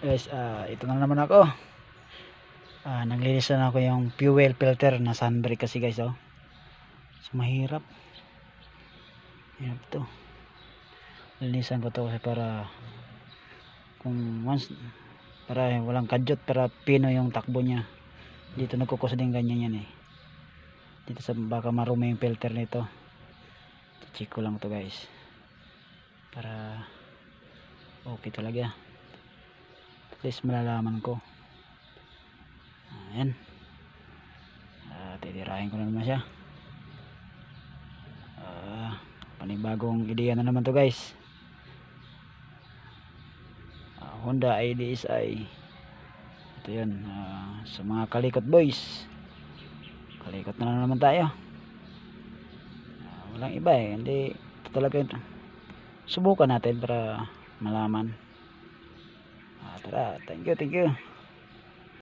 Guys, ito na naman ako. Naglinis na ako yung fuel filter na sunbrake kasi guys, oh. So, mahirap to. Linisan ko to kasi para kung once para walang kadyot, para pino yung takbo niya. Dito nagkukos din ganyan yan eh. Dito sa baka marumi yung filter nito. Check ko lang to guys. Para okay talaga. At least malalaman ko. Ayan. Titirahin ko na naman siya. Panibagong ideya na naman to guys. Honda IDSI. Ito yun. Sa mga kalikot boys. Kalikot na naman tayo. Walang iba eh. Hindi ito talaga ito. Subukan natin para malaman. Tara, thank you.